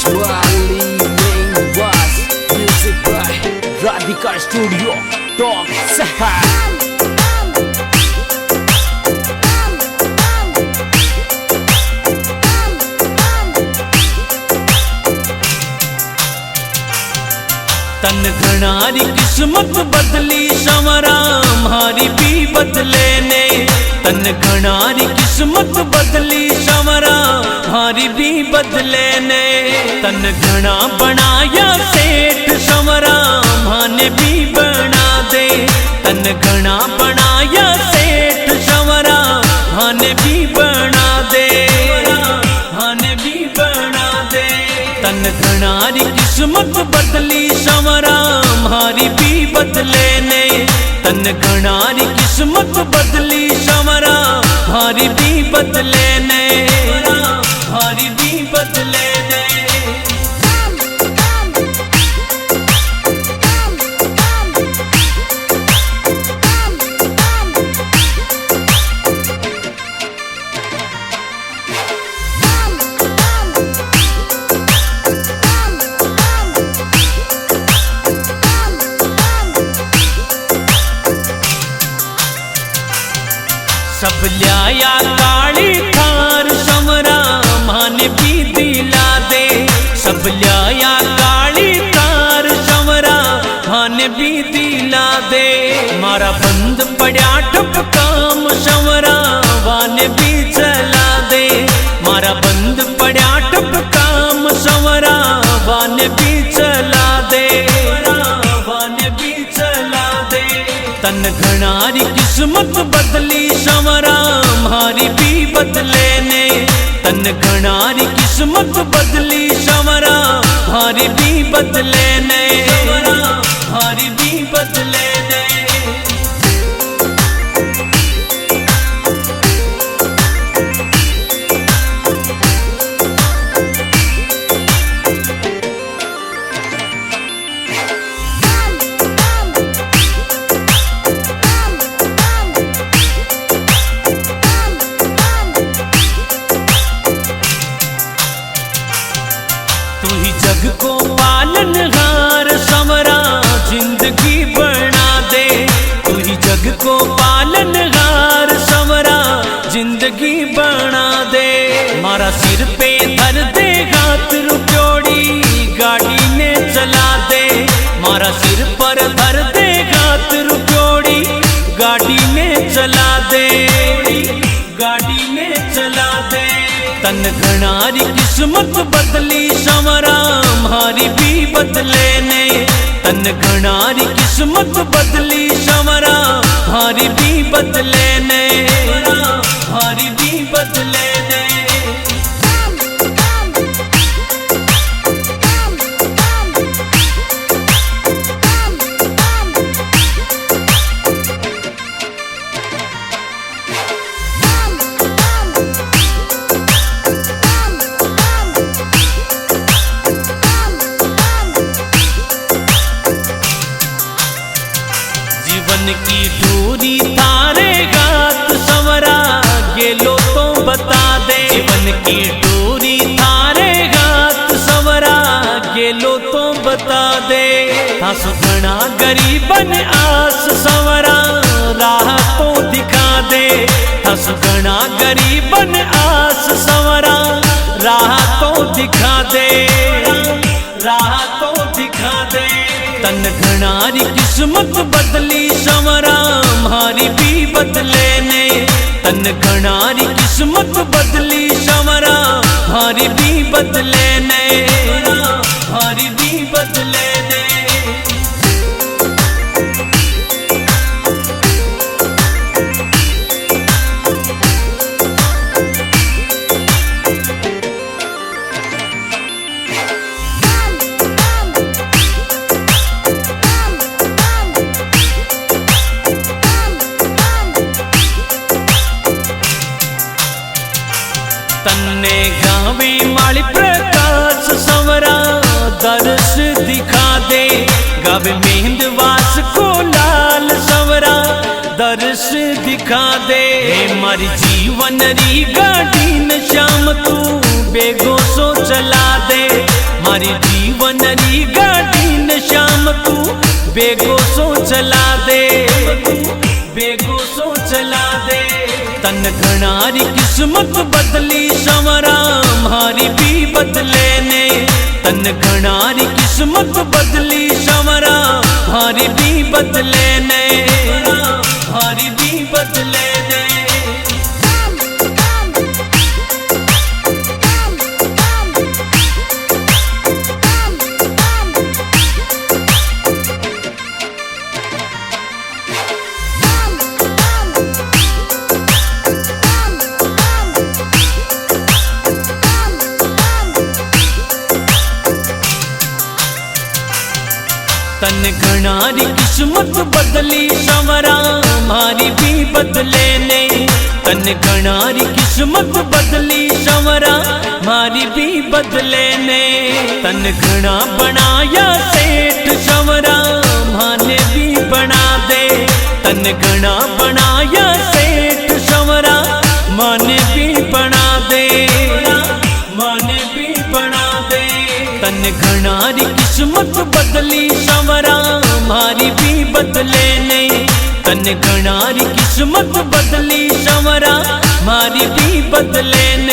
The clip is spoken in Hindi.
Wally Main was music by Radhika Studio Talk Sahar. तन घनारी किस्मत बदली संवरा हमारी भी बदले ने। तन घनारी किस्मत बदली संवरा हमारी भी बदले ने। तन घना बनाया सेठ संवरा माने भी बना दे। तन घना बनाया सेठ संवरा माने भी बना दे। माने भी बना दे। तन घनारी किस्मत बदली संवरा हमारी भी बदले ने। तन घनारी किस्मत बदली संवरा हमारी भी बदले ने। हमारी भी बदले ने। सब लिया काली थार संवरा माने भी दिला दे। सब लिया काली थार संवरा माने भी दिला दे। मारा बंद पड़ा ठप काम संवरा वाने भी चला दे। मारा बंद पड़ा ठप काम संवरा वाने भी चला दे। वाने भी चला दे। तन घनारी किस्मत बदली संवरा हमारी भी बदले ने। तन घनारी किस्मत बदली संवरा हमारी भी बदले ने। हमारी भी बदले ने। जग को पालनहार संवरा जिंदगी बना दे। तू ही जग को पालनहार संवरा जिंदगी बना दे। मारा सिर पे धर दे हाथ रुपयोड़ी गाड़ी ने चला दे। मारा सिर पर धर दे हाथ रुपयोड़ी गाड़ी ने चला दे। गाड़ी ने चला दे। तन घनारी किस्मत बदली संवरा हमारी भी बदले ने। तन घनारी किस्मत बदली संवरा हमारी भी बदले ने। हमारी भी बदले ने। जीवन की दूरी थारे गात संवरा गेलो तो बता दे। जीवन की दूरी थारे गात संवरा गेलो तो बता दे। थासु घना गरीबन आस संवरा राह तो दिखा दे। थासु घना गरीबन आस संवरा राह तो दिखा दे। राह तो दिखा दे। तन घनारी किस्मत बदली संवरा हमारी भी बदले ने। तन घनारी किस्मत बदली संवरा हमारी भी बदले ने। हमारी भी बदले ने। तन्ने गावे माली प्रकाश संवरा दर्श दिखा दे। गावे मेहंदवास को लाल संवरा दर्श दिखा दे। मारी जीवन री गाड़ी न श्याम तू बेगो सो चला दे। मारी जीवन री गाड़ी न श्याम तू बेगो सो चला दे, बेगो सो चला दे। तन घणारी किस्मत बदली संवरा मारी भी बदले ने। तन घणारी किस्मत बदली संवरा मारी भी बदले ने, मारी भी बदले ने। तन घणारी किस्मत बदली संवरा मारी भी बदले ने। तन घणारी किस्मत बदली संवरा मारी भी बदले ने। तन घना बनाया सेठ संवरा माने भी बना दे। तन घना बनाया सेठ संवरा माने भी बना दे, माने भी बना दे। तन घणारी किस्मत बदली संवरा मारी भी बदले ने। तन घणारी किस्मत बदली संवरा मारी भी बदले ने।